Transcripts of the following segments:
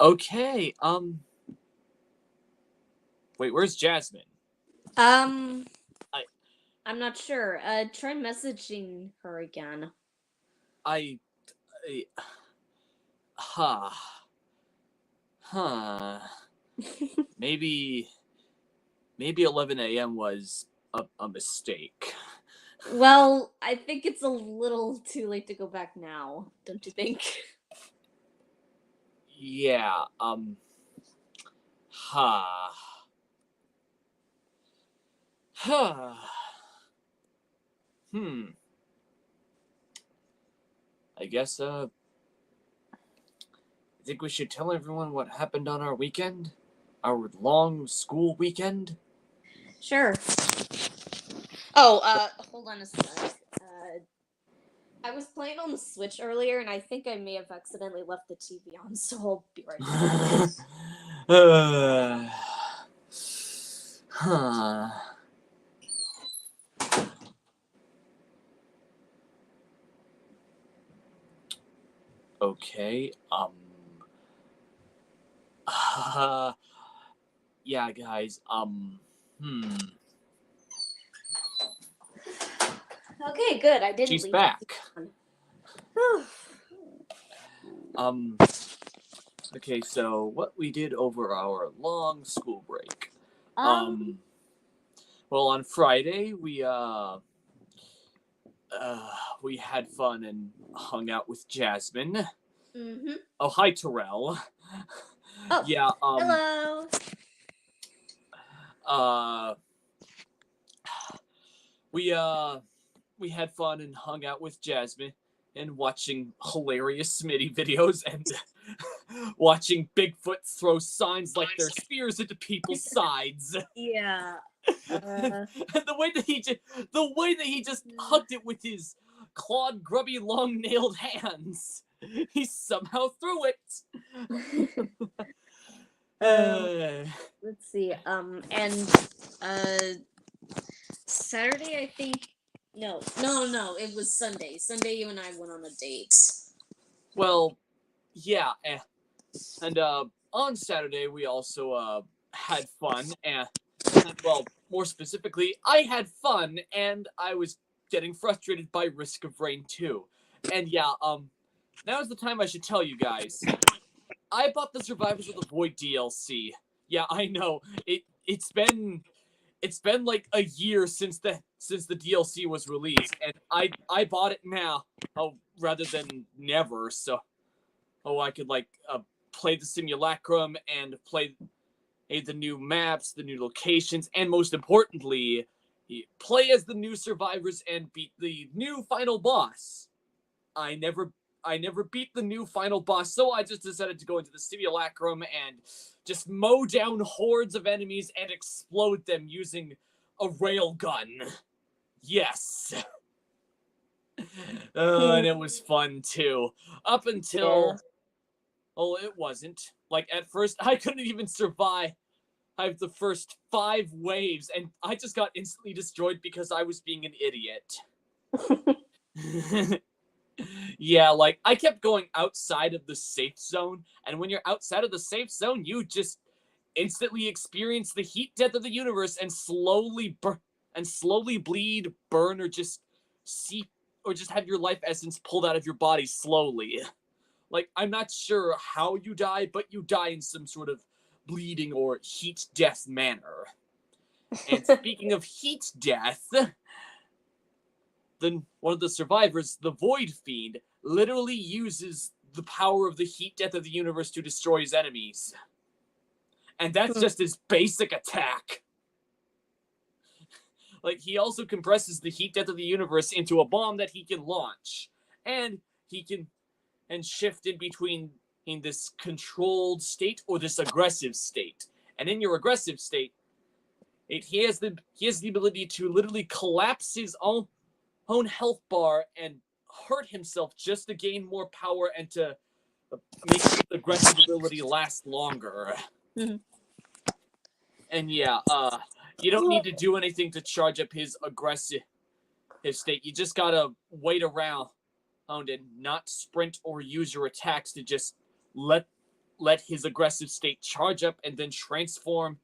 Okay, wait, where's Jasmine? Um, I, I'm not sure. Try messaging her again. I, I huh, huh. Maybe, maybe 11 a.m. was a mistake. Well, I think it's a little too late to go back now, don't you think? Yeah, huh, huh. Hmm. I guess, I think we should tell everyone what happened on our weekend? Our long school weekend? Sure. Oh, hold on a sec. I was playing on the Switch earlier, and I think I may have accidentally left the TV on, so I'll be right back. uh, huh. Okay, yeah, guys, hmm. Okay, good. I didn't She's leave the TV back. on. Um, okay, so what we did over our long school break. um, Um, well, on Friday, we had fun and hung out with Jasmine. mm-hmm. Oh, hi, Terrell. Oh, Yeah, hello. uh, we, uh, we had fun and hung out with Jasmine and watching hilarious Smitty videos and watching Bigfoot throw signs like they're spears into people's sides. Yeah. And Uh, the way that he just hugged it with his clawed, grubby, long-nailed hands. He somehow threw it. um, Uh, let's see. Uh, Saturday, I think. No. It was Sunday. Sunday, you and I went on a date. well, yeah, and on Saturday we also had fun, and well, more specifically, I had fun, and I was getting frustrated by Risk of Rain 2. And yeah, now's the time I should tell you guys. I bought the Survivors of the Void DLC. Yeah, I know. It's been like a year since the DLC was released, and I bought it now. Oh, rather than never. So I could like play the simulacrum and play the new maps, the new locations, and most importantly, play as the new survivors and beat the new final boss. I never I never beat the new final boss, so I just decided to go into the simulacrum and just mow down hordes of enemies and explode them using a railgun. Yes. And it was fun too. Up Yeah. until it wasn't. Like at first I couldn't even survive the first 5 waves, and I just got instantly destroyed because I was being an idiot. Yeah, like I kept going outside of the safe zone, and when you're outside of the safe zone, you just instantly experience the heat death of the universe and slowly bleed, burn, or just seep, or just have your life essence pulled out of your body slowly. Like I'm not sure how you die, but you die in some sort of bleeding or heat death manner. And speaking of heat death, then one of the survivors, the Void Fiend, literally uses the power of the heat death of the universe to destroy his enemies. And that's just his basic attack. Like, he also compresses the heat death of the universe into a bomb that he can launch. And he can shift in between in this controlled state or this aggressive state. And in your aggressive state, he has the ability to literally collapse his own health bar and hurt himself just to gain more power and to make his aggressive ability last longer. And yeah, you don't need to do anything to charge up his state. You just gotta wait around and not sprint or use your attacks to just let let his aggressive state charge up and then transform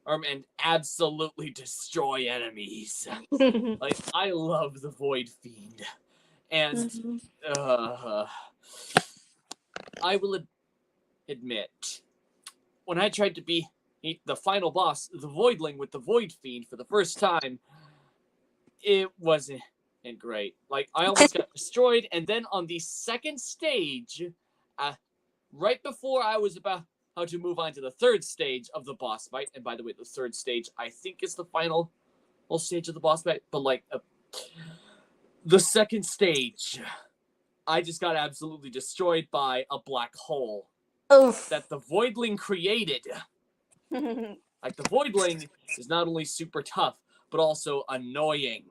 and absolutely destroy enemies. Like, I love the Void Fiend. And I will admit, when I tried to beat the final boss, the Voidling with the Void Fiend for the first time, it wasn't great. Like, I almost got destroyed, and then on the second stage, right before I was about to move on to the third stage of the boss fight, and by the way, the third stage, I think, is the final stage of the boss fight, but, like, the second stage, I just got absolutely destroyed by a black hole that the Voidling created. Like, the Voidling is not only super tough, but also annoying.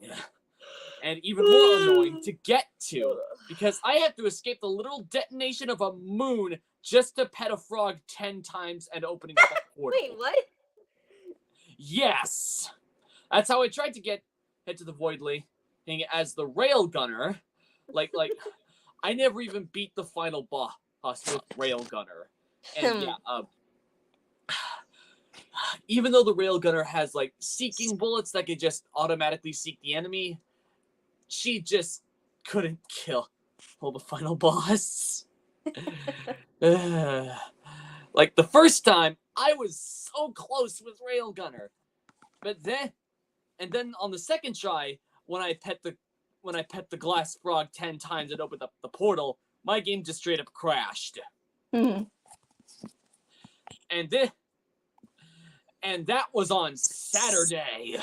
And even more annoying to get to, because I have to escape the literal detonation of a moon just to pet a frog 10 times and opening up a portal. Wait, what? Yes! That's how I tried to head to the Voidling as the Railgunner. Like, I never even beat the final boss with Railgunner. And yeah, even though the Railgunner has, like, seeking bullets that could just automatically seek the enemy, she just couldn't kill the final boss. Like, the first time, I was so close with Railgunner. But then on the second try, when I pet the glass frog 10 times and opened up the portal, my game just straight up crashed. Mm-hmm. And that was on Saturday.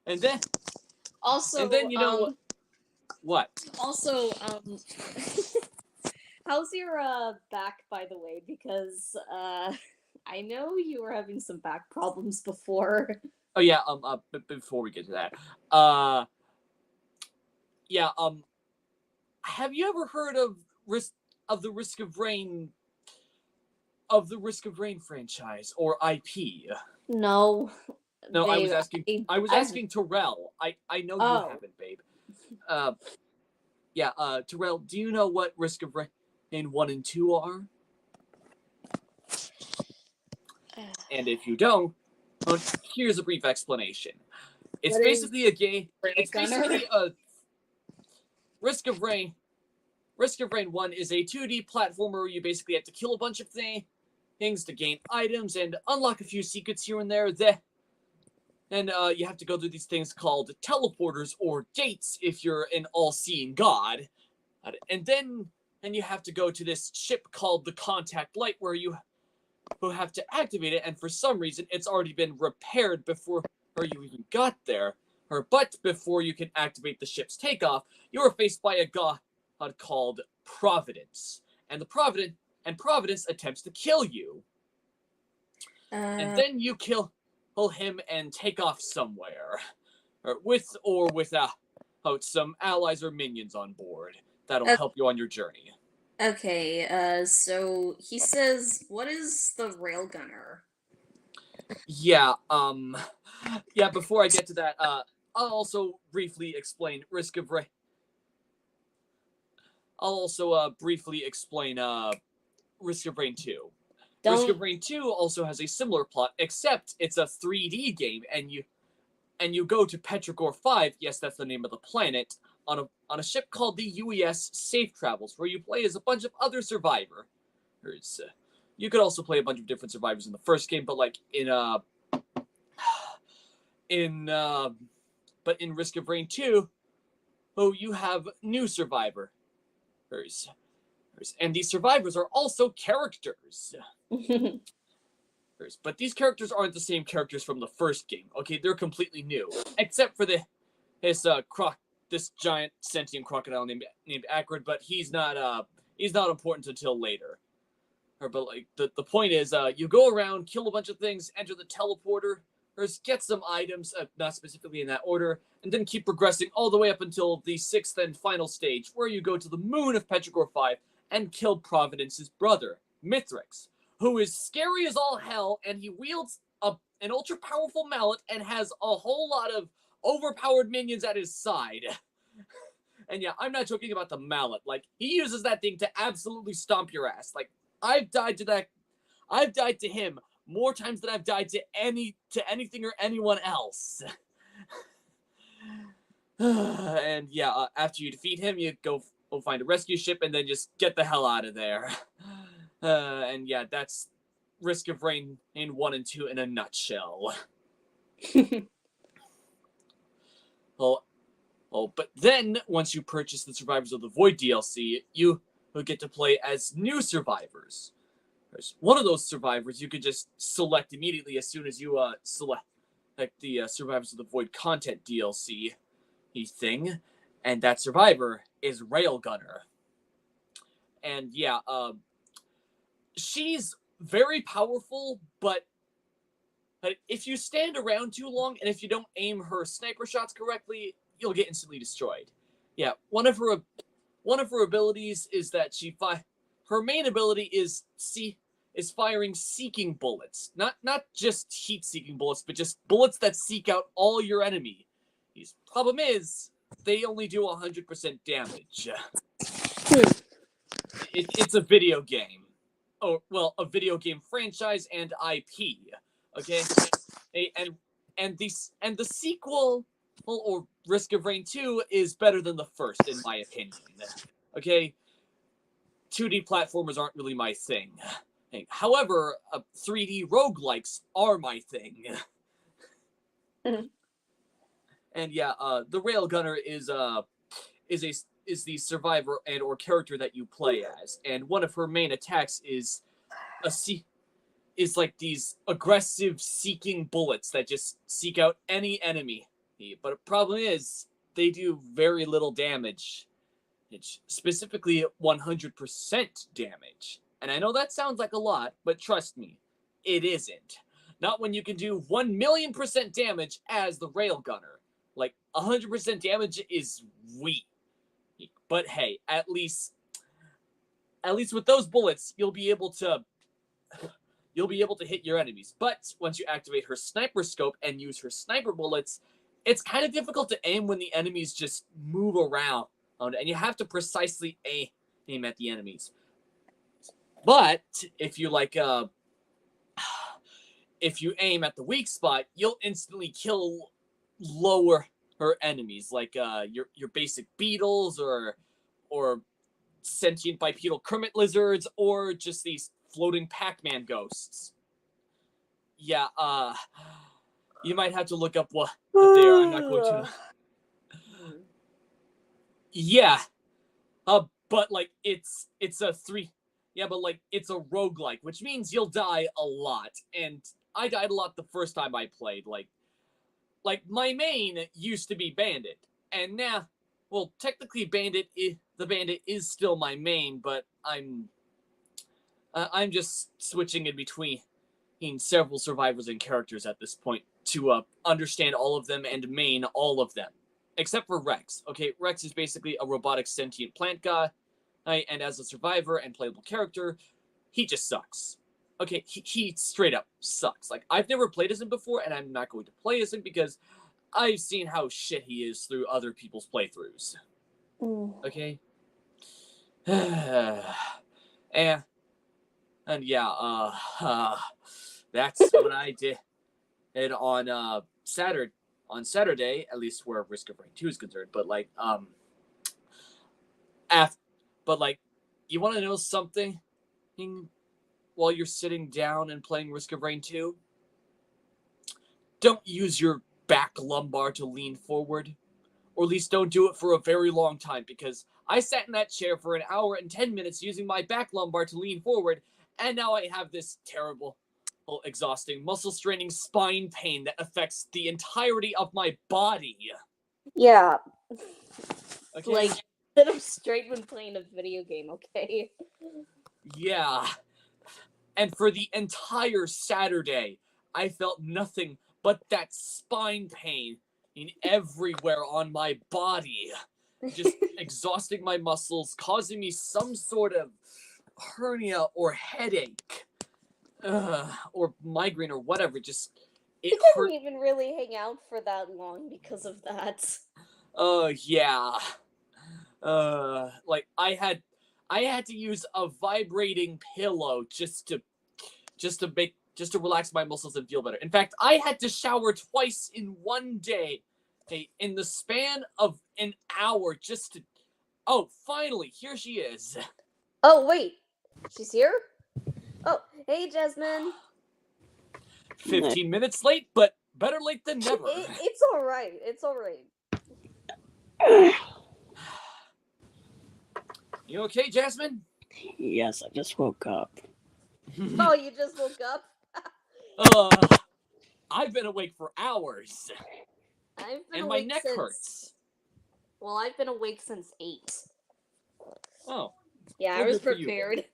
And then you know what? Also, how's your back, by the way? Because I know you were having some back problems before. Oh yeah. Before we get to that, yeah. Have you ever heard of the Risk of Rain franchise or IP? No. No, I was asking Terrell. I know you haven't, babe. Yeah, Terrell, do you know what Risk of Rain 1 and 2 are? And if you don't, well, here's a brief explanation. It's basically a game. It's basically a Risk of Rain. Risk of Rain 1 is a 2D platformer where you basically have to kill a bunch of things to gain items and unlock a few secrets here and there. And you have to go through these things called teleporters or gates if you're an all-seeing god. And then you have to go to this ship called the Contact Light where you have to activate it, and for some reason it's already been repaired before you even got there. But before you can activate the ship's takeoff, you are faced by a god called Providence. And Providence attempts to kill you. And then you kill him and take off somewhere, without some allies or minions on board that'll help you on your journey. Okay, so he says, what is the Railgunner? Yeah, before I get to that, I'll also briefly explain Risk of Rain. I'll also briefly explain Risk of Rain 2. Risk of Rain 2 also has a similar plot, except it's a 3D game, and you go to Petrogor 5, yes, that's the name of the planet, on a ship called the UES Safe Travels, where you play as a bunch of other survivors. You could also play a bunch of different survivors in the first game, but like in Risk of Rain 2, you have new survivors. And these survivors are also characters. But these characters aren't the same characters from the first game. Okay, they're completely new, except for this giant sentient crocodile named Acrid. But he's not important until later. But like the point is, you go around, kill a bunch of things, enter the teleporter, get some items, not specifically in that order, and then keep progressing all the way up until the 6th and final stage, where you go to the moon of Petrogor 5 and kill Providence's brother, Mithrix, who is scary as all hell, and he wields an ultra-powerful mallet and has a whole lot of overpowered minions at his side. And yeah, I'm not joking about the mallet. Like, he uses that thing to absolutely stomp your ass. Like, I've died to him more times than I've died to anything or anyone else. And yeah, after you defeat him, you go find a rescue ship and then just get the hell out of there. And yeah, that's Risk of Rain in 1 and 2 in a nutshell. But then, once you purchase the Survivors of the Void DLC, you will get to play as new survivors. There's one of those survivors you could just select immediately as soon as you select the Survivors of the Void content DLC thing, and that survivor is Railgunner. And yeah, she's very powerful, but if you stand around too long and if you don't aim her sniper shots correctly, you'll get instantly destroyed. Yeah, one of her abilities is that her main ability is firing seeking bullets. Not just heat-seeking bullets, but just bullets that seek out all your enemy. The problem is, they only do 100% damage. It's a video game. Oh, well, a video game franchise and IP. Okay? And the sequel, or Risk of Rain 2, is better than the first, in my opinion. Okay? 2D platformers aren't really my thing. However, 3D roguelikes are my thing. And yeah, the Railgunner is the survivor and or character that you play as, and one of her main attacks is like these aggressive seeking bullets that just seek out any enemy. But the problem is they do very little damage. It's specifically 100% damage. And I know that sounds like a lot, but trust me, it isn't. Not when you can do 1,000,000% damage as the Railgunner. Like, 100% damage is weak. But hey, at least with those bullets, you'll be able to hit your enemies. But once you activate her sniper scope and use her sniper bullets, it's kind of difficult to aim when the enemies just move around, and you have to precisely aim at the enemies. But if you aim at the weak spot, you'll instantly kill lower her enemies, like your basic beetles or sentient bipedal Kermit lizards, or just these floating Pac-Man ghosts. Yeah, you might have to look up what they are. I'm not going to. Yeah, but like it's a 3. Yeah, but like it's a roguelike, which means you'll die a lot, and I died a lot the first time I played. Like my main used to be Bandit, and now, well, technically the Bandit is still my main, but I'm just switching in between several survivors and characters at this point to understand all of them and main all of them, except for Rex. Okay, Rex is basically a robotic sentient plant guy, and as a survivor and playable character, he just sucks. Okay, he straight up sucks. Like, I've never played as him before, and I'm not going to play as him because I've seen how shit he is through other people's playthroughs. Okay? and yeah, that's what I did on Saturday, at least where Risk of Rain 2 is concerned. But like, you want to know something? While you're sitting down and playing Risk of Rain 2, don't use your back lumbar to lean forward, or at least don't do it for a very long time, because I sat in that chair for an hour and 10 minutes using my back lumbar to lean forward, and now I have this terrible, exhausting, muscle-straining spine pain that affects the entirety of my body. Yeah. Okay? Like, sit up straight when playing a video game, okay? Yeah. And for the entire Saturday, I felt nothing but that spine pain everywhere on my body. Just exhausting my muscles, causing me some sort of hernia or headache. Or migraine or whatever. Just, it hurt. Didn't even really hang out for that long because of that. Yeah. like I had to use a vibrating pillow just to relax my muscles and feel better. In fact, I had to shower twice in one day, in the span of an hour just to. Oh, finally, here she is. Oh, wait. She's here? Oh, hey, Jasmine. 15 minutes late, but better late than never. It's alright. It's alright. You okay, Jasmine? Yes, I just woke up. Oh, you just woke up? I've been awake for hours. I've been And awake my neck since... hurts. Well, I've been awake since 8. Oh. Yeah, Well, I was good for you. prepared.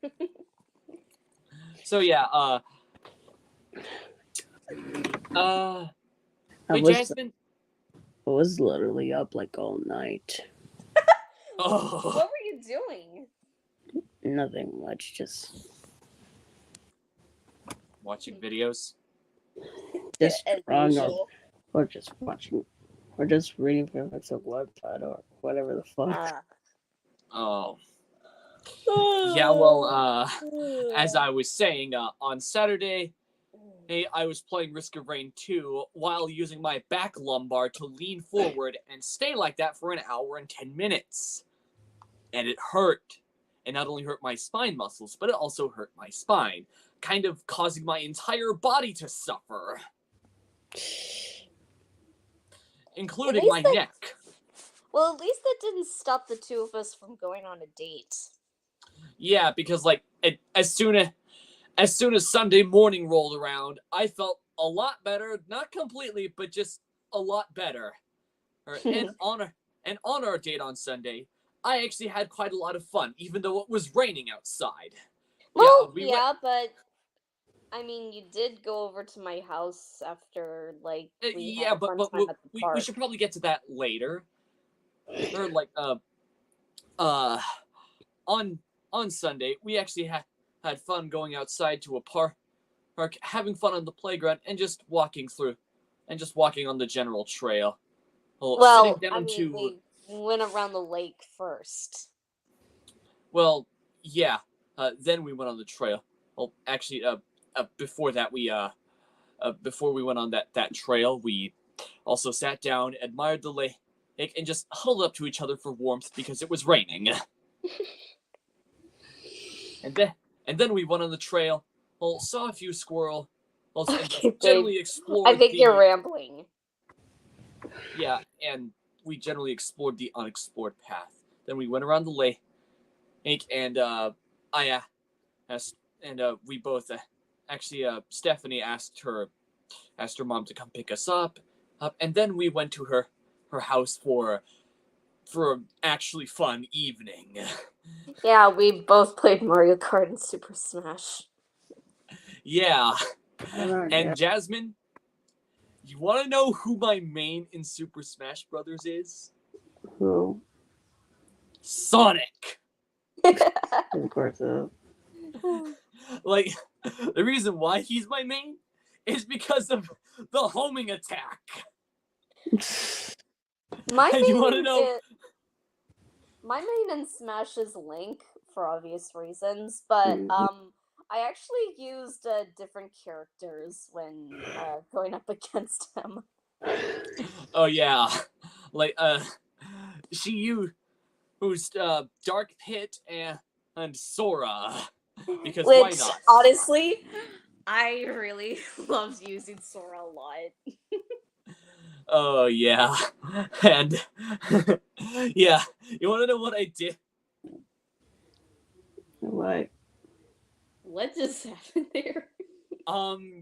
So yeah, wait, Jasmine. I was literally up like all night. Oh. What were you doing? Nothing much, just Watching videos. just As drawing usual. or just watching, or just reading fanfics of Wattpad or whatever the fuck. Oh. Yeah, well, as I was saying, on Saturday, I was playing Risk of Rain 2 while using my back lumbar to lean forward and stay like that for an hour and 10 minutes. And it hurt. It not only hurt my spine muscles, but it also hurt my spine, kind of causing my entire body to suffer. Including my neck. Well, at least that didn't stop the two of us from going on a date. Yeah, because like as soon as Sunday morning rolled around, I felt a lot better. Not completely, but just a lot better. And on our date on Sunday, I actually had quite a lot of fun, even though it was raining outside. Well, but I mean, you did go over to my house after like we had a fun time at the park. We should probably get to that later. Or like on Sunday, we actually had fun going outside to a park, having fun on the playground, and just walking on the general trail. Well, I mean, we went around the lake first. Well, yeah. Then we went on the trail. Well, actually, before that, before we went on that trail, we also sat down, admired the lake, and just huddled up to each other for warmth because it was raining. And then we went on the trail. Well, saw a few squirrels. Okay, generally explored. I think you're rambling. Yeah, and we generally explored the unexplored path. Then we went around the lake, and I asked, and we both actually Stephanie asked her mom to come pick us up, and then we went to her house for an actually fun evening. Yeah, we both played Mario Kart and Super Smash. Yeah. And Jasmine, you want to know who my main in Super Smash Brothers is? Who? Sonic. Of course. Like, the reason why he's my main is because of the homing attack. My And main, you want to know? My main in Smash is Link for obvious reasons, but I actually used different characters when going up against him. Oh yeah, like she used Dark Pit and Sora because why not? Honestly, I really loved using Sora a lot. Oh yeah, and yeah, you want to know what I did? What? What just happened there?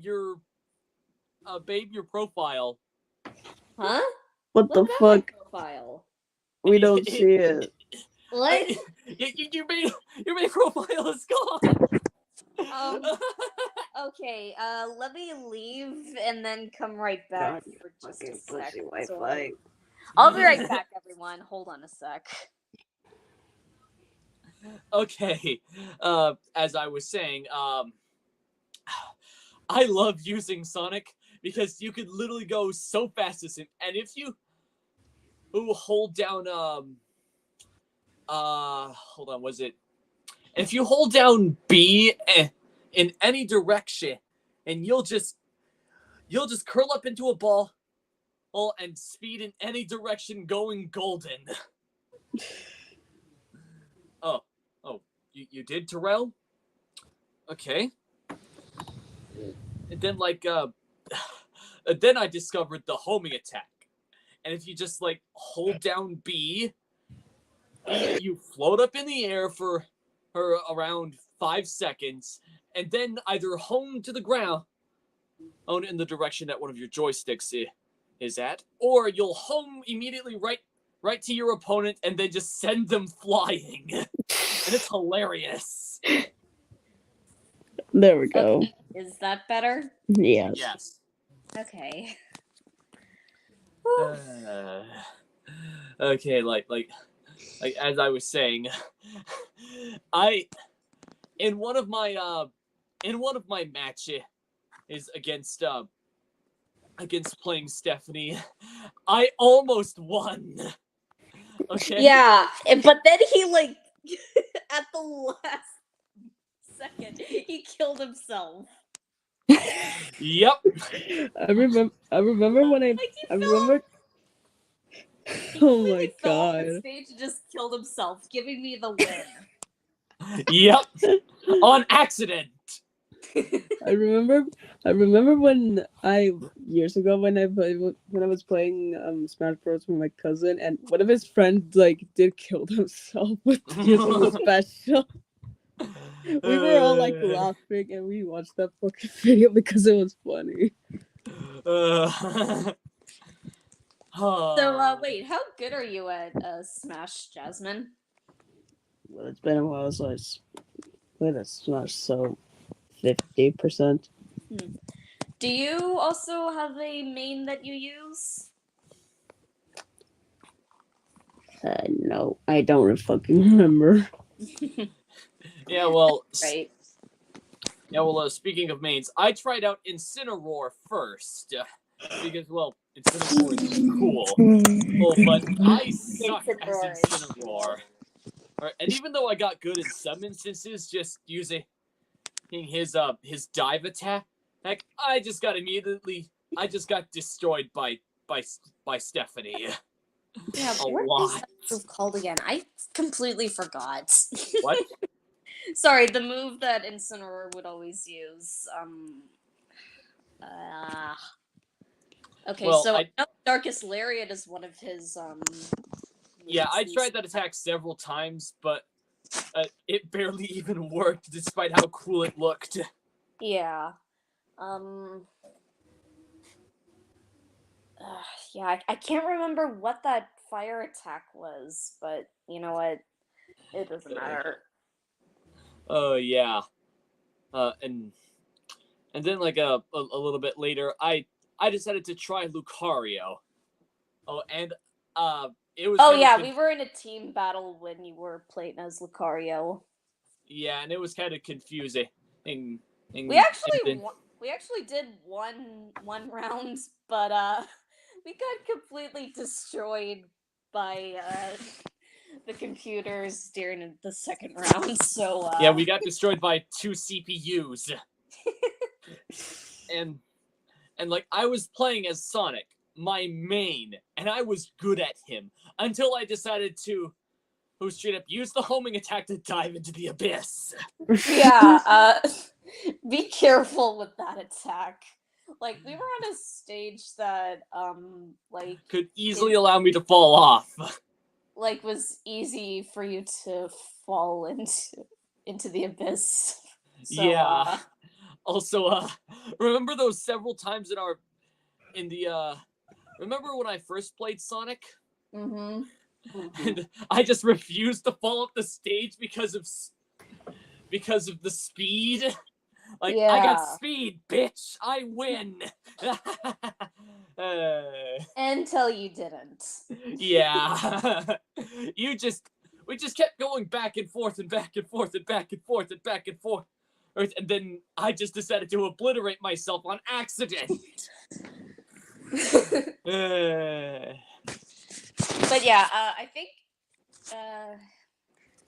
Your your profile. Huh? What the fuck? Profile? We don't see it. What? Your main profile is gone. Okay, let me leave and then come right back for just a sec. Wi-Fi. I'll be right back, everyone. Hold on a sec. Okay, as I was saying, I love using Sonic because you could literally go so fast as him, and if you hold down hold on, was it? If you hold down B in any direction, and you'll just curl up into a ball, and speed in any direction, going golden. Oh, you did, Terrell? Okay. And then then I discovered the homing attack, and if you just hold down B, you float up in the air for around 5 seconds, and then either home to the ground, in the direction that one of your joysticks is at, or you'll home immediately right to your opponent, and then just send them flying, and it's hilarious. There we go. Okay. Is that better? Yes. Yes. Okay. Okay, like as I was saying, in one of my matches is against playing Stephanie, I almost won. Okay. Yeah, but then he at the last second he killed himself. Yep. I remember when I remember. Oh my fell off the god. stage and just killed himself, giving me the win. Yep. On accident. I remember when years ago when I was playing Smash Bros with my cousin, and one of his friends did kill himself with using the special. We were all laughing, and we watched that fucking video because it was funny. So wait, how good are you at Smash, Jasmine? Well, it's been a while, so I played a Smash, so 50%. Do you also have a main that you use? No, I don't fucking remember. Yeah, well. Right. Yeah, well. Speaking of mains, I tried out Incineroar first because, well, Incineroar is cool. Oh, but I suck as Incineroar. And even though I got good in some instances, just using his dive attack, I just got destroyed by Stephanie. Yeah, a what lot. is that move called again? I completely forgot. What? Sorry, the move that Incineroar would always use. Okay, Well, so I know Darkest Lariat is one of his Yeah, I moves. tried that attack several times, but it barely even worked, despite how cool it looked. Yeah. Yeah, I can't remember what that fire attack was, but you know what? It doesn't matter. Oh yeah. And then a little bit later, I decided to try Lucario. Oh, and it was. Oh yeah, we were in a team battle when you were playing as Lucario. Yeah, and it was kind of confusing. We actually did one round, but we got completely destroyed by the computers during the second round. So yeah, we got destroyed by 2 CPUs. and I was playing as Sonic, my main, and I was good at him until I decided to straight up use the homing attack to dive into the abyss. Yeah, be careful with that attack. We were on a stage that could easily allow me to fall off. Was easy for you to fall into the abyss. So, yeah. Also, remember those several times remember when I first played Sonic? Mm-hmm. And I just refused to fall up the stage because of the speed. I got speed, bitch. I win. Until you didn't. Yeah. We just kept going back and forth and back and forth and back and forth and back and forth. And then I just decided to obliterate myself on accident. But yeah, I think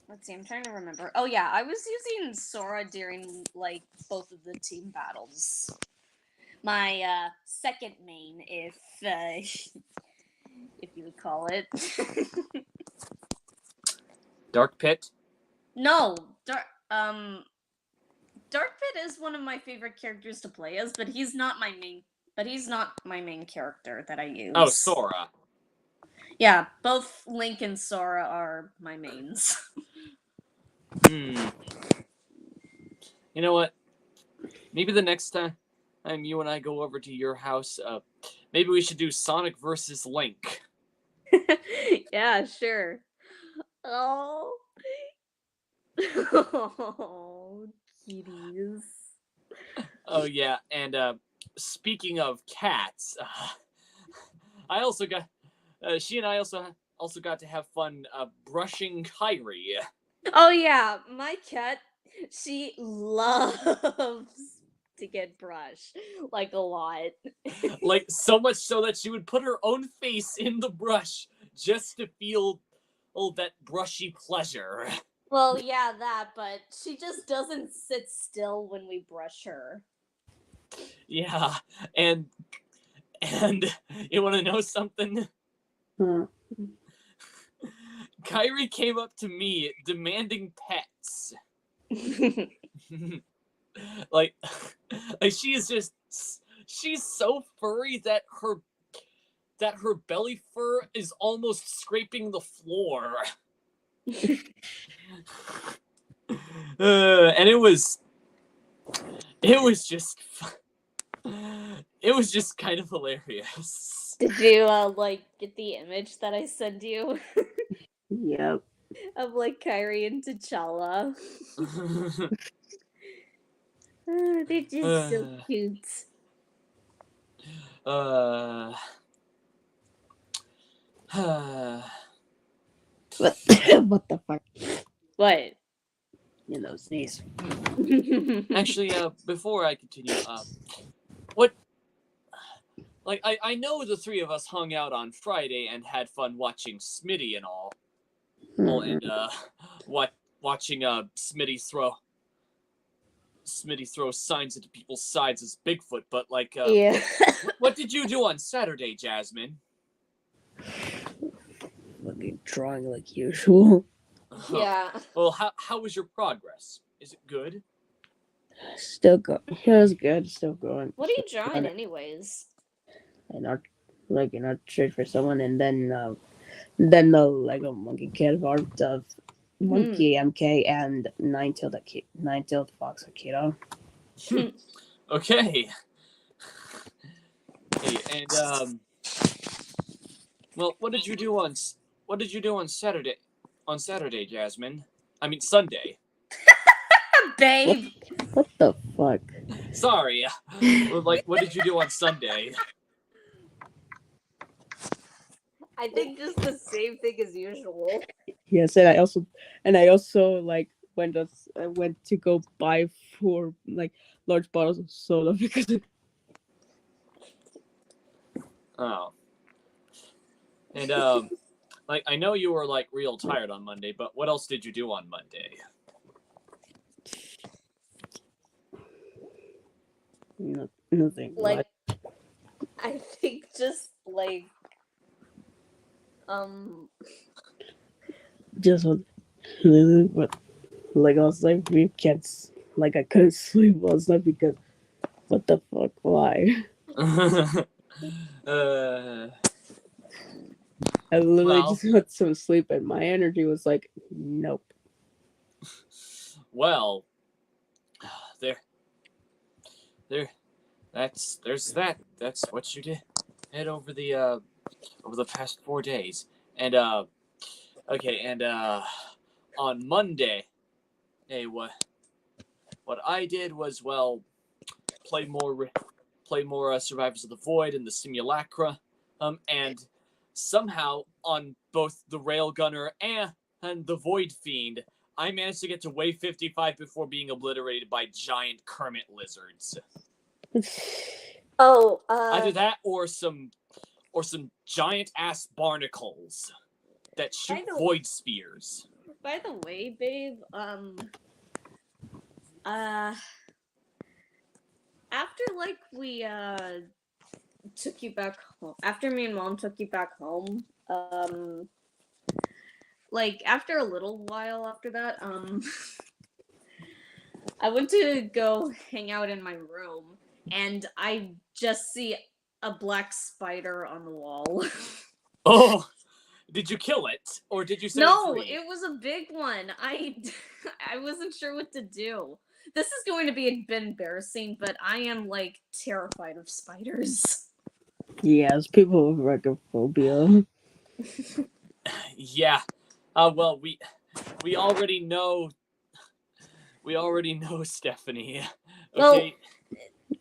Let's see, I'm trying to remember. Oh yeah, I was using Sora during like both of the team battles. My second main, if if you would call it. Dark Pit? No, Dark Pit is one of my favorite characters to play as, but he's not my main. But he's not my main character that I use. Oh, Sora. Yeah, both Link and Sora are my mains. You know what? Maybe the next time you and I go over to your house, maybe we should do Sonic versus Link. Yeah, sure. Oh. Oh, kitties. Oh yeah, and speaking of cats, I also got she and I also got to have fun brushing Kyrie. Oh yeah, my cat, she loves to get brushed like a lot. Like so much so that she would put her own face in the brush just to feel that brushy pleasure. Well, yeah, that, but she just doesn't sit still when we brush her. Yeah, and you want to know something? Huh. Kyrie came up to me demanding pets. like she is just she's so furry that her belly fur is almost scraping the floor. And it was just kind of hilarious. Did you like get the image that I sent you Yep. of like Kyrie and T'Challa? They're just so cute. What the fuck? What? You know, sneeze. Actually, before I continue, what? Like, I know the three of us hung out on Friday and had fun watching Smitty and all, and watching Smitty throw signs into people's sides as Bigfoot. But like, Yeah. what did you do on Saturday, Jasmine? Fucking drawing like usual. Yeah. Well, how was your progress? Is it good? Still going. It was good. Still going. What are you drawing, anyways? And our search for someone, and then the Lego monkey kid art of Monkey MK and Nine-tailed Fox Akira. Okay. Hey, and well, what did you do on Saturday? On Saturday, Jasmine. I mean Sunday. Babe. What the fuck? Sorry. Like, what did you do on Sunday? I think just the same thing as usual. Yes, and I also like went to go buy 4 like large bottles of soda because Oh. And like, I know you were like real tired on Monday, but what else did you do on Monday? nothing. Like, I think just like Just what like I was like we can't like I couldn't sleep last night because what the fuck, why? I literally just got some sleep and my energy was like nope. Well, that's what you did over the past 4 days. And okay, and on Monday, hey, what I did was, well, play more Survivors of the Void and the Simulacra, and somehow on both the Railgunner and the Void Fiend, I managed to get to wave 55 before being obliterated by giant Kermit lizards. oh, Either that or some giant ass barnacles that shoot void spears. By the way, babe, uh, after like we took you back home, after me and mom took you back home, like after a little while after that, I went to go hang out in my room, and I just see a black spider on the wall. Oh, did you kill it, or did you set it No, free? it was a big one. I wasn't sure what to do. This is going to be a bit embarrassing, but I am like terrified of spiders. Yes, people with arachnophobia. Yeah. Well, we already know. We already know, Stephanie. Well, Okay.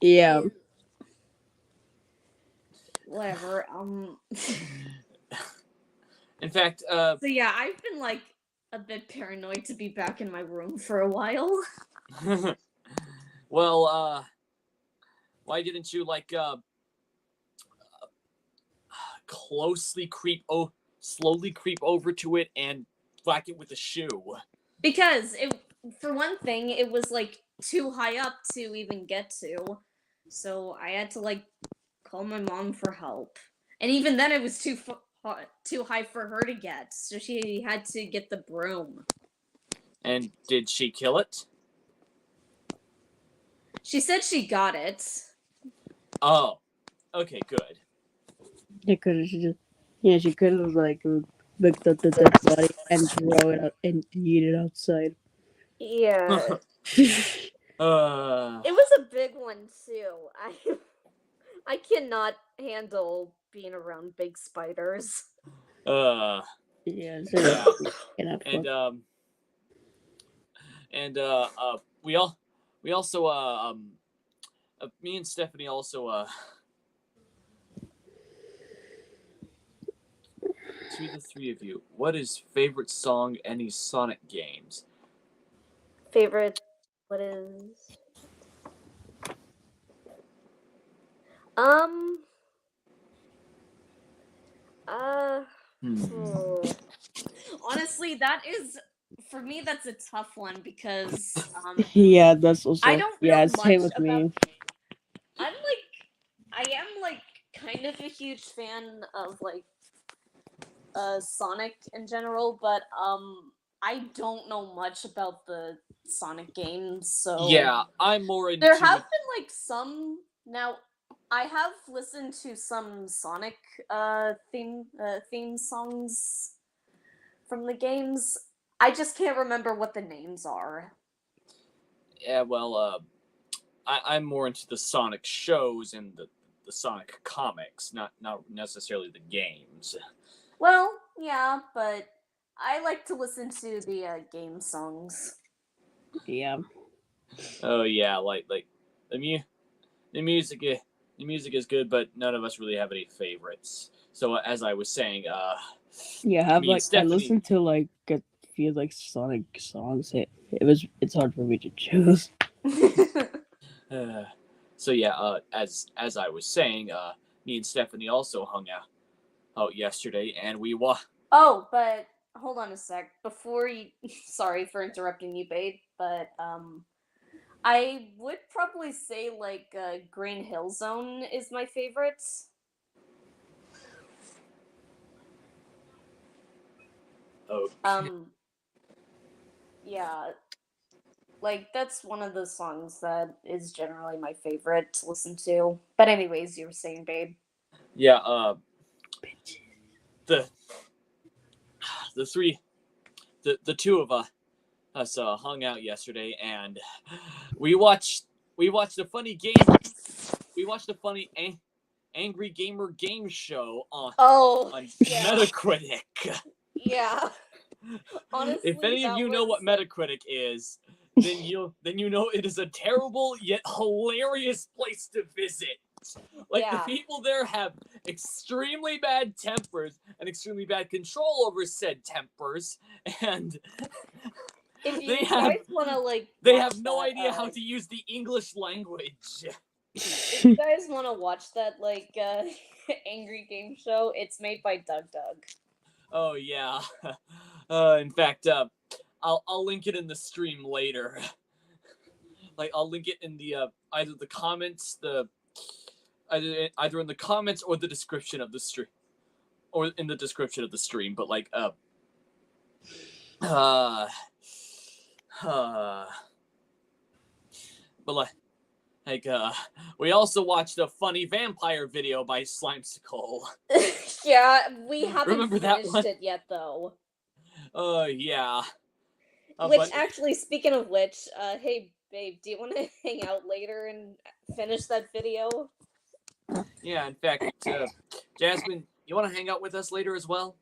Yeah. whatever. In fact, So yeah, I've been like a bit paranoid to be back in my room for a while. well, why didn't you slowly creep over to it and whack it with a shoe? Because for one thing, it was like too high up to even get to. So I had to like call my mom for help. And even then it was too high for her to get. So she had to get the broom. And did she kill it? She said she got it. Oh, okay, good. She could have like picked up the dead body and throw it out and eat it outside. Yeah. Uh, It was a big one too. I cannot handle being around big spiders. uh, Yeah, yeah. and And we also me and Stephanie also to the three of you, what is favorite song any Sonic games? Favorite? What is? Um. Honestly, that is for me. That's a tough one because yeah, that's also I don't know same much with about. me. I am like kind of a huge fan of like Sonic in general, but I don't know much about the Sonic games, so Yeah, I'm more into. there have been like some now. I have listened to some Sonic theme songs from the games. I just can't remember what the names are. Yeah, well, I'm more into the Sonic shows and the Sonic comics, not necessarily the games. Well, yeah, but I like to listen to the game songs. Yeah. Oh yeah, like the mu the music the music is good, but none of us really have any favorites. So as I was saying, Yeah, I have me and like I Stephanie. listened to like a few like Sonic songs. It's hard for me to choose. So yeah, as I was saying, me and Stephanie also hung out yesterday, and we Oh, but hold on a sec. Before you, sorry for interrupting you, babe, but I would probably say like Green Hill Zone is my favorite. Okay. Yeah, like that's one of the songs that is generally my favorite to listen to. But anyways, you were saying, babe. Yeah, the three, the two of us hung out yesterday, and we watched a funny game. We watched a funny Angry Gamer game show on Yeah. Metacritic. Yeah. Honestly, If any of you know what Metacritic is, then you know it is a terrible yet hilarious place to visit. Like Yeah. the people there have extremely bad tempers and extremely bad control over said tempers, and If you they guys want to like, they watch have no that, idea how to use the English language. If you guys want to watch that like angry game show, it's made by Doug. Oh yeah, In fact, I'll link it in the stream later. Like I'll link it in the either the comments, either in the comments or the description of the stream, or in the description of the stream. But like but like we also watched a funny vampire video by Slimesicle. Yeah, we haven't Remember that finished one? it yet, though. Yeah. Which, But actually, speaking of which, hey, babe, do you want to hang out later and finish that video? yeah, in fact, Jasmine, you want to hang out with us later as well?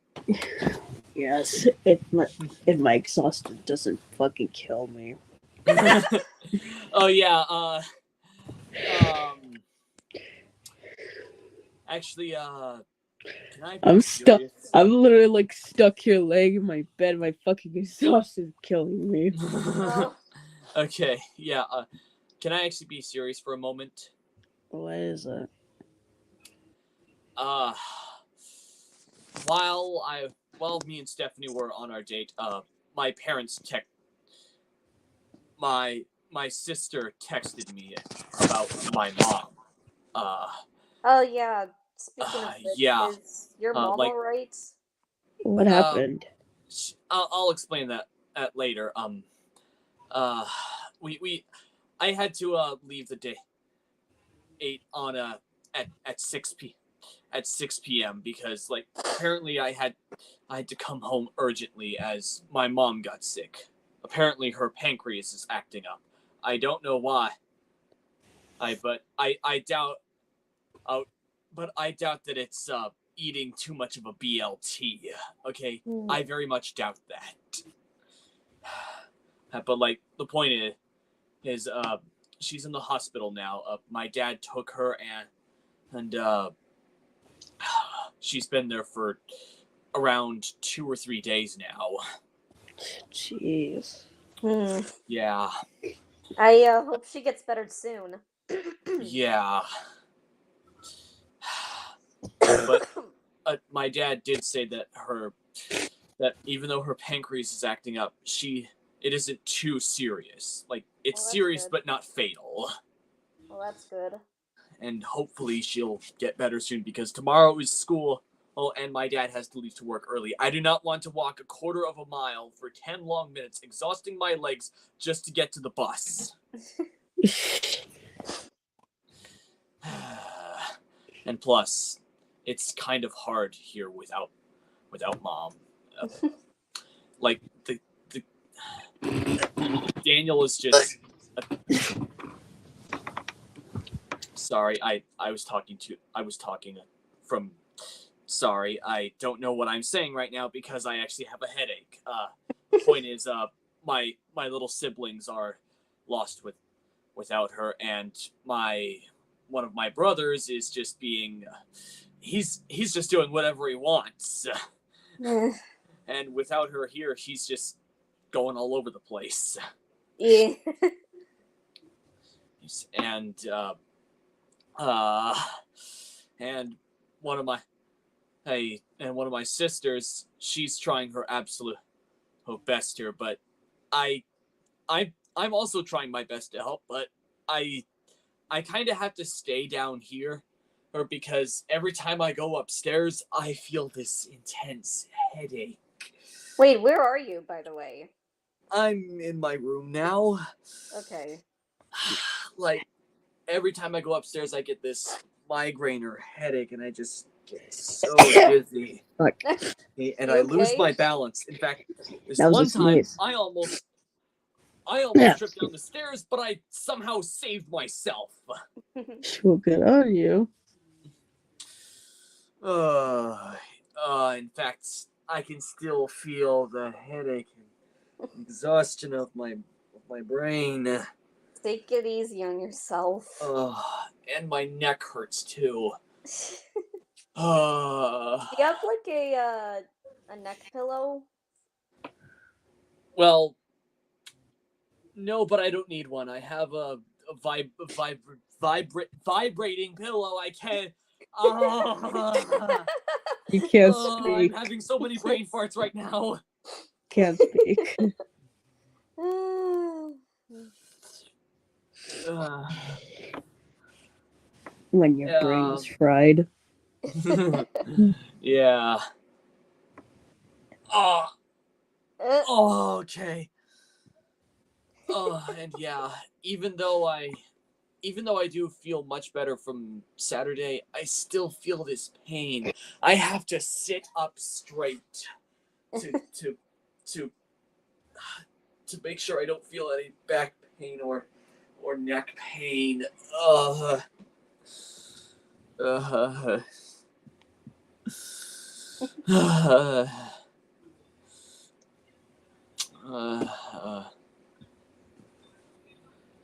Yes, if my exhaustion doesn't fucking kill me. Oh yeah. Actually, can I? I'm be stuck. serious? I'm literally like stuck here laying in my bed. My fucking exhaustion is killing me. Okay, yeah. Can I actually be serious for a moment? What is it? While me and Stephanie were on our date, my parents my sister texted me about my mom. Oh, yeah. Speaking of which, yeah. is your mom like- alright? What happened? I'll explain that later. I had to leave the day 8 on at 6 p.m. because like apparently I had to come home urgently as my mom got sick. Apparently her pancreas is acting up. I don't know why. I doubt that it's eating too much of a BLT. Okay, I very much doubt that. But like the point is she's in the hospital now. My dad took her and she's been there for around 2 or 3 days now. Jeez. Yeah. I hope she gets better soon. Yeah. But my dad did say that even though her pancreas is acting up, it isn't too serious. Like it's serious good. but not fatal. Well, that's good. And hopefully she'll get better soon because tomorrow is school. Oh, and my dad has to leave to work early. I do not want to walk a quarter of a mile for 10 long minutes, exhausting my legs just to get to the bus. And plus, it's kind of hard here without mom. Like the Daniel is just. Sorry, I was talking from. Sorry, I don't know what I'm saying right now because I actually have a headache. Point is, my little siblings are lost without her, and one of my brothers is just being. He's just doing whatever he wants, and without her here, he's just going all over the place. Yeah. And one of my sisters, she's trying her absolute best here, but I'm also trying my best to help, but I kind of have to stay down here, or because every time I go upstairs, I feel this intense headache. Wait, where are you, by the way? I'm in my room now. Okay. Like every time I go upstairs, I get this migraine or headache, and I just get so dizzy. Fuck. And I lose my balance. In fact, this That was a one time sneeze. I almost tripped down the stairs, but I somehow saved myself. Well, good on you. In fact, I can still feel the headache and exhaustion of my brain. Take it easy on yourself. And my neck hurts too. Do you have like a neck pillow? Well, no, but I don't need one. I have a vibrating pillow. I can't. You can't I'm speak. having so many brain farts right now. can't speak. When your brain is fried. Yeah. Oh, okay. And yeah, even though I do feel much better from Saturday, I still feel this pain. I have to sit up straight to make sure I don't feel any back pain or neck pain. Uh, uh,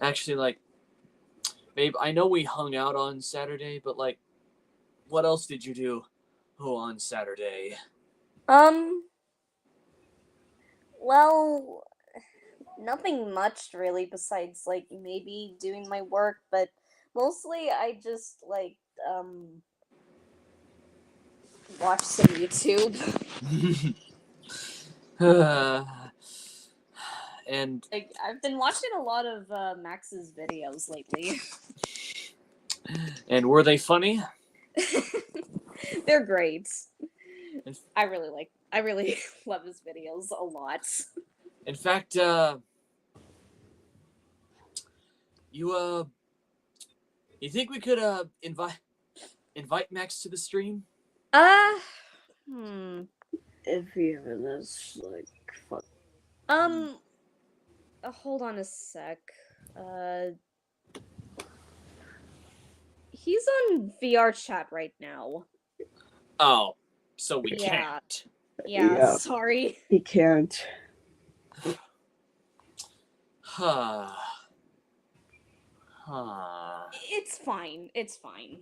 actually, like, babe, I know we hung out on Saturday, but like, what else did you do on Saturday? Well, nothing much really besides like maybe doing my work, but mostly I just like watch some YouTube. And Like I've been watching a lot of Max's videos lately. and were they funny? They're great. I really love his videos a lot. In fact, you think we could invite Max to the stream? If even is like fuck. Hold on a sec. He's on VR chat right now. Oh, so we can't. Yeah, sorry. He can't. It's fine. It's fine.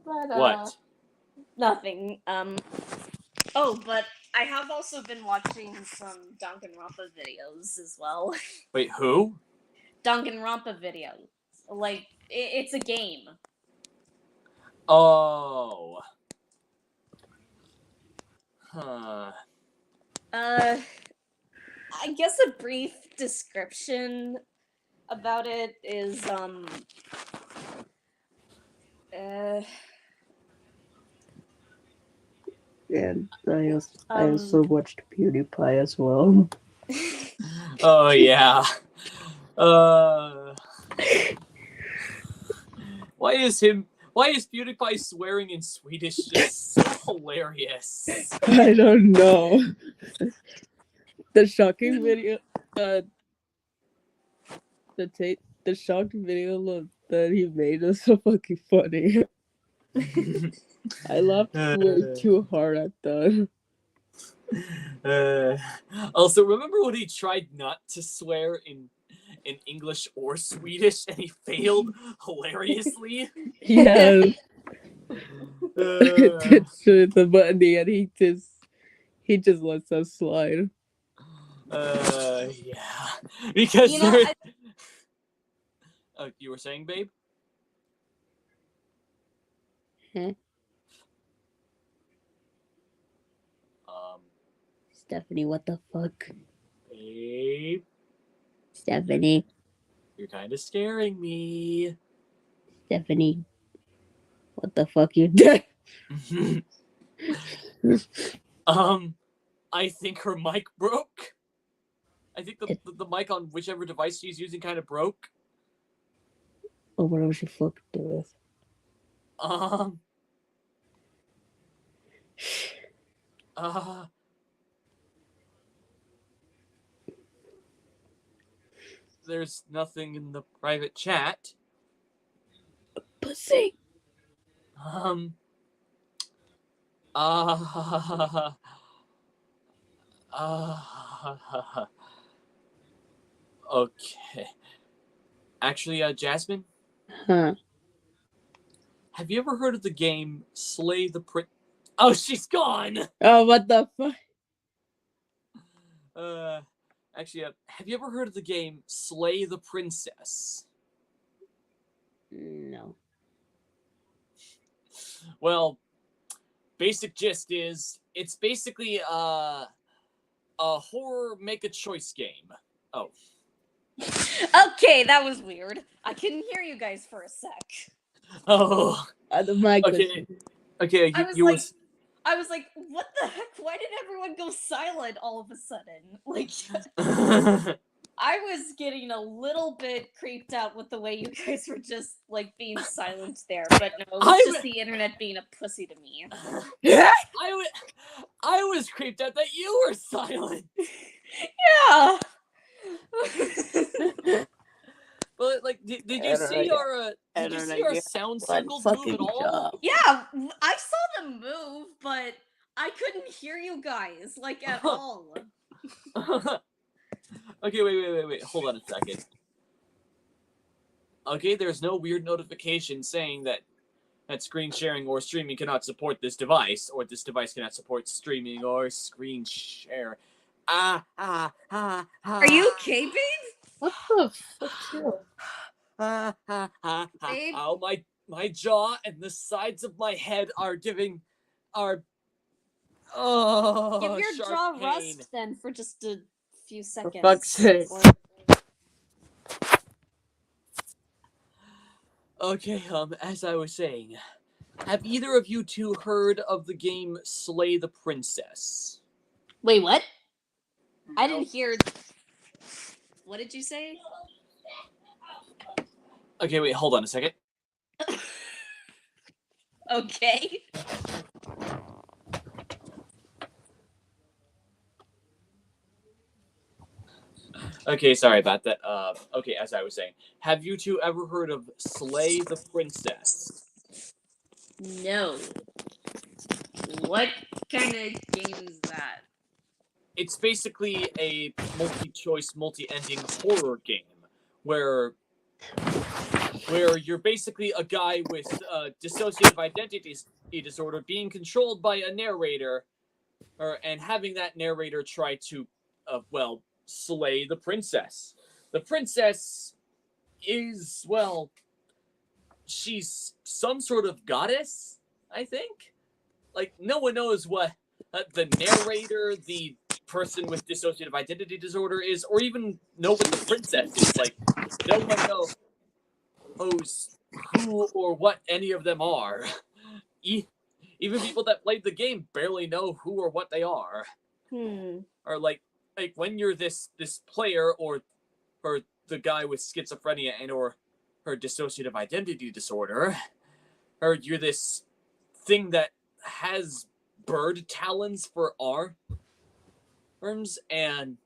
But, what? Nothing. Oh, but I have also been watching some Danganronpa videos as well. Wait, who? Danganronpa videos. Like, it's a game. Oh. I guess a brief description about it is, And I also watched PewDiePie as well. Oh yeah. Why is PewDiePie swearing in Swedish just so hilarious? I don't know. The shocking video, the shocked video that he made was so fucking funny. I laughed way too hard at that. Also, remember when he tried not to swear in English or Swedish and he failed hilariously? Yes. But in the end, he just lets us slide. Yeah, because you were saying, babe? Stephanie, what the fuck? Babe? Stephanie. You're kind of scaring me. Stephanie, what the fuck you did? I think her mic broke. I think the mic on whichever device she's using kind of broke. Oh, whatever she fucked with. There's nothing in the private chat. Pussy. Okay. Actually, Jasmine? Huh. Have you ever heard of the game Slay the Oh, she's gone! Oh, what the fuck? Actually, have you ever heard of the game Slay the Princess? No. Well, basic gist is it's basically a horror make a choice game. Oh. Okay, that was weird. I couldn't hear you guys for a sec. Oh. The mic Okay. Okay, I was like, what the heck? Why did everyone go silent all of a sudden? Like, I was getting a little bit creeped out with the way you guys were just, like, being silent there. But no, it was just the internet being a pussy to me. I was creeped out that you were silent. Yeah. But, like, did you see our sound symbols move at all? Yeah, I saw them move, but I couldn't hear you guys, like, at all. Okay, wait. Hold on a second. Okay, there's no weird notification saying that screen sharing or streaming cannot support this device, or this device cannot support streaming or screen share. Are you okay, babe? What the fuck? Babe? Oh, my jaw and the sides of my head are Give your sharp jaw pain. rest then for just a few seconds. For fuck's sake. Okay, as I was saying, have either of you two heard of the game Slay the Princess? Wait, what? I didn't hear. What did you say? Okay, wait, hold on a second. Okay. Okay, sorry about that. Okay, as I was saying, have you two ever heard of Slay the Princess? No. What kind of game is that? It's basically a multi-choice, multi-ending horror game where you're basically a guy with dissociative identity disorder being controlled by a narrator, and having that narrator try to, slay the princess. The princess is, she's some sort of goddess, I think. Like, no one knows what the narrator, the person with dissociative identity disorder is, or even know what the princess is. Like, no one knows who or what any of them are. Even people that played the game barely know who or what they are. Or like when you're this player or the guy with schizophrenia and or her dissociative identity disorder, or you're this thing that has bird talons for arms, and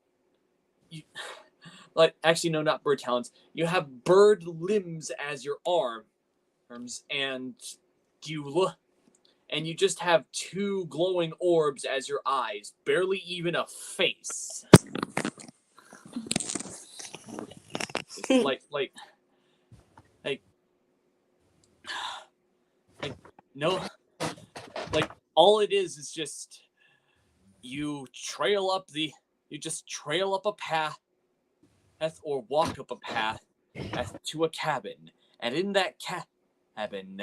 you actually no, not bird talons. You have bird limbs as your arms, and you just have two glowing orbs as your eyes, barely even a face. like no, like all it is just you just trail up a path or walk up a path to a cabin, and in that cabin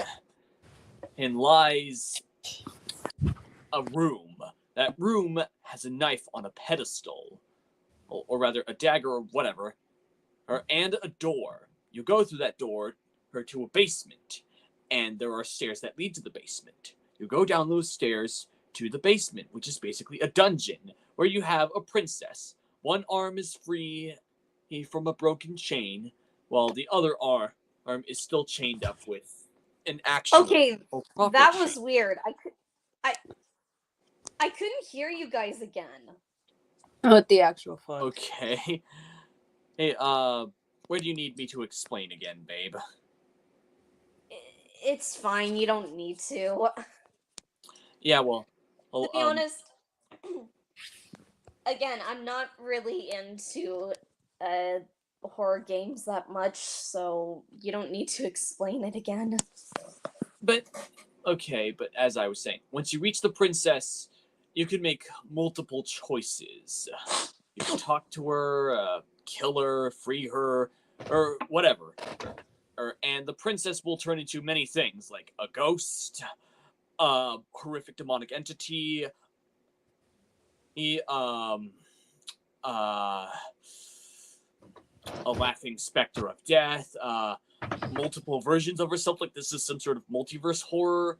lies a room. That room has a knife on a pedestal, or rather a dagger or whatever, and a door. You go through that door to a basement, and there are stairs that lead to the basement. You go down those stairs to the basement, which is basically a dungeon, where you have a princess. One arm is free from a broken chain, while the other arm is still chained up with an actual. Okay, that was weird. I couldn't hear you guys again. What the actual fuck? Okay. Hey, where do you need me to explain again, babe? It's fine. You don't need to. Yeah, well, to be honest, again, I'm not really into horror games that much, so you don't need to explain it again. But as I was saying, once you reach the princess, you can make multiple choices. You can talk to her, kill her, free her, or whatever. And the princess will turn into many things, like a ghost, a horrific demonic entity, a laughing specter of death, multiple versions of herself, like this is some sort of multiverse horror,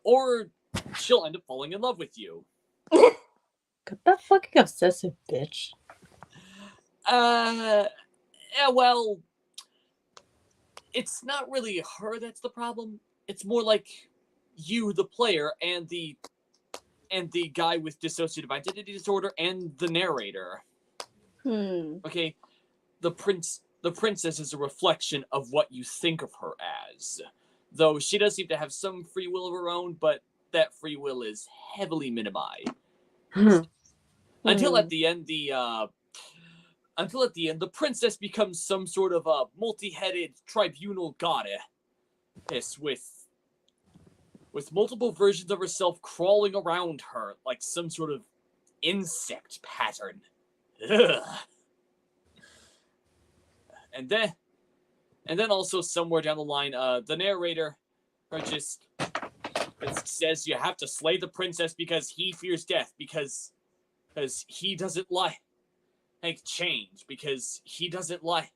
or she'll end up falling in love with you. God, that fucking obsessive bitch. Yeah, well, it's not really her that's the problem. It's more like you, the player, and the guy with dissociative identity disorder, and the narrator. Okay, the princess is a reflection of what you think of her as. Though she does seem to have some free will of her own, but that free will is heavily minimized. Until at the end, the princess becomes some sort of a multi-headed tribunal goddess with multiple versions of herself crawling around her like some sort of insect pattern. Ugh. And then also somewhere down the line, the narrator just says you have to slay the princess because he fears death, because he doesn't like change, because he doesn't like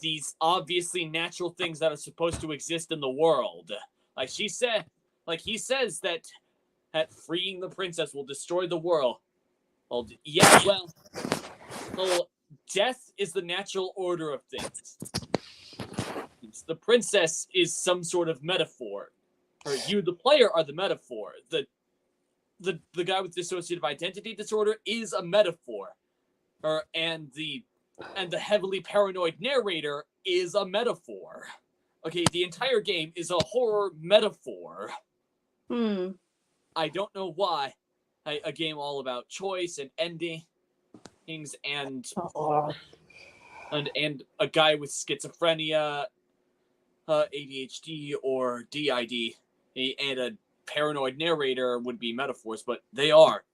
these obviously natural things that are supposed to exist in the world. Like he says that freeing the princess will destroy the world. Well, yeah, well, death is the natural order of things. The princess is some sort of metaphor. Or you, the player, are the metaphor. The guy with dissociative identity disorder is a metaphor. And the heavily paranoid narrator is a metaphor. Okay, the entire game is a horror metaphor. I don't know why. A game all about choice and endings and a guy with schizophrenia, ADHD, or DID, and a paranoid narrator would be metaphors, but they are.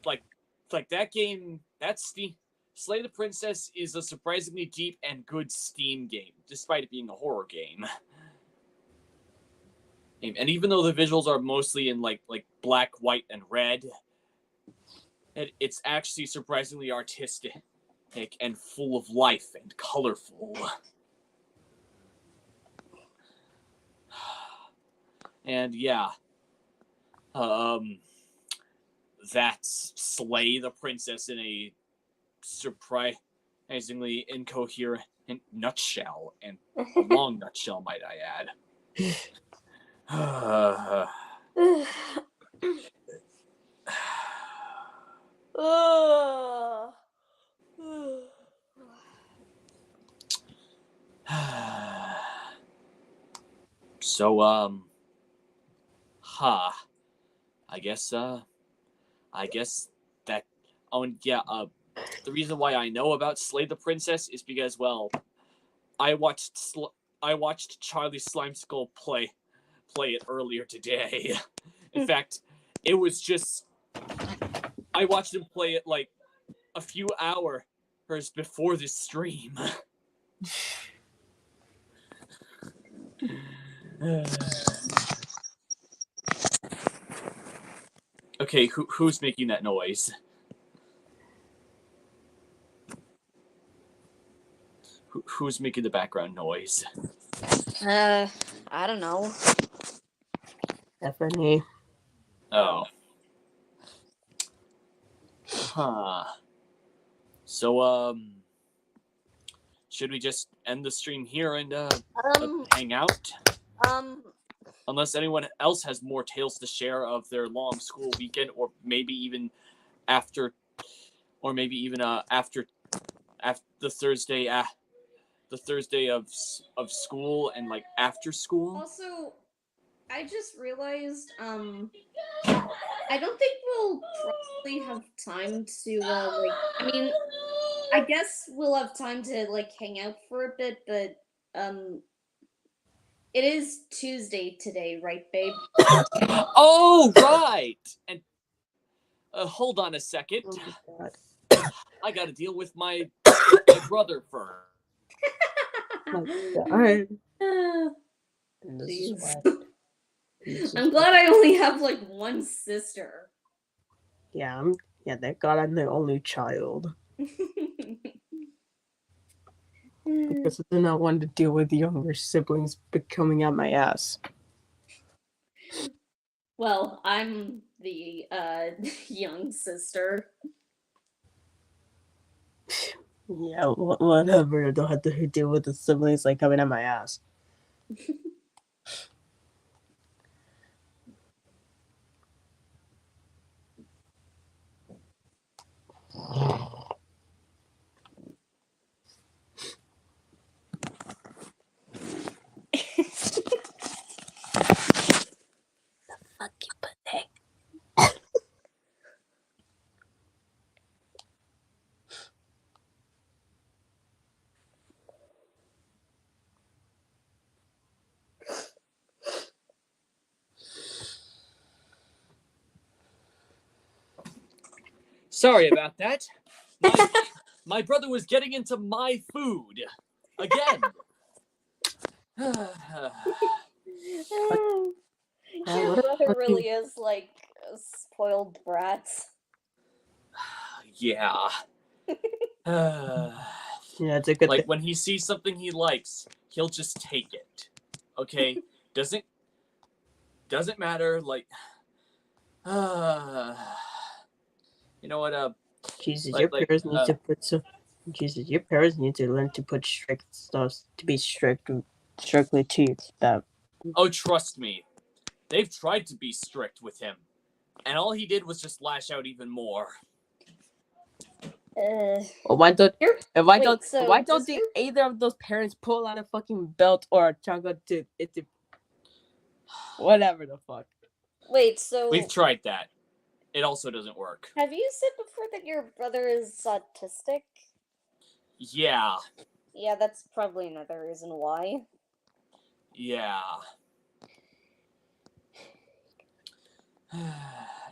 Like that game, that's Steam. Slay the Princess is a surprisingly deep and good Steam game, despite it being a horror game. And even though the visuals are mostly in like black, white, and red, it's actually surprisingly artistic and full of life and colorful. And yeah, that's Slay the Princess in a surprisingly incoherent nutshell, and a long nutshell, might I add. So, I guess that. Oh, and yeah. The reason why I know about Slay the Princess is because, well, I watched Charlie Slimeskull play it earlier today. In fact, it was just I watched him play it like a few hours before this stream. Okay, who's making that noise? Who's making the background noise? I don't know. Stephanie. Oh. Huh. So, should we just end the stream here and hang out? Unless anyone else has more tales to share of their long school weekend, or maybe even after the Thursday of school and like after school. Also, I just realized, I don't think we'll probably have time to, I mean, I guess we'll have time to, hang out for a bit, but, it is Tuesday today, right, babe? Oh, right! And hold on a second. Oh my god. I gotta deal with my brother first. My god. And this is Jeez. why. I'm glad I only have like one sister. Yeah, thank god I'm the only child. Because I do not want to deal with younger siblings coming out my ass. Well, I'm the young sister. Yeah, whatever. I don't have to deal with the siblings like coming out my ass. Fuck you, pathetic. Sorry about that. My brother was getting into my food again. Your what a brother fucking- really is like a spoiled brat. Yeah. Yeah, it's a good Like thing. when he sees something he likes, he'll just take it. Okay? Doesn't matter. Like, you know what? Jesus, like- your like, parents need to put some. Jesus, your parents need to learn to put strict stuff to be strictly to them. Oh, trust me, they've tried to be strict with him, and all he did was just lash out even more. Why don't does either of those parents pull out a fucking belt or a changa to whatever the fuck? Wait, so We've tried that. It also doesn't work. have you said before that your brother is autistic? Yeah. Yeah, that's probably another reason why. Yeah.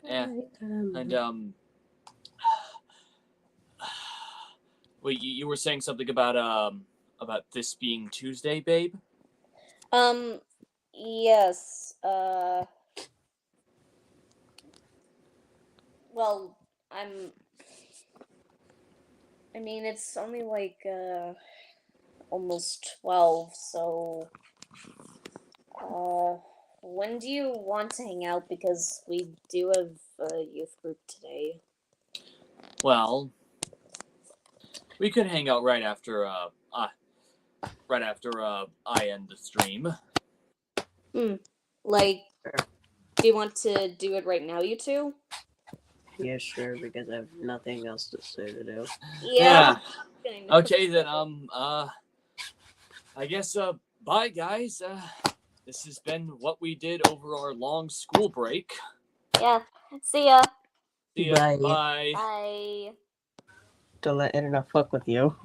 And wait, you were saying something about this being Tuesday, babe? Yes, well, I mean, it's only like, almost 12, so, when do you want to hang out? Because we do have a youth group today. Well, we could hang out right after I end the stream. Like, do you want to do it right now, you two? Yeah, sure, because I have nothing else to say to do. Yeah. Getting nervous. Okay then. I guess bye guys. This has been what we did over our long school break. Yeah. See ya. See ya. Bye. Bye. Bye. Don't let internet fuck with you.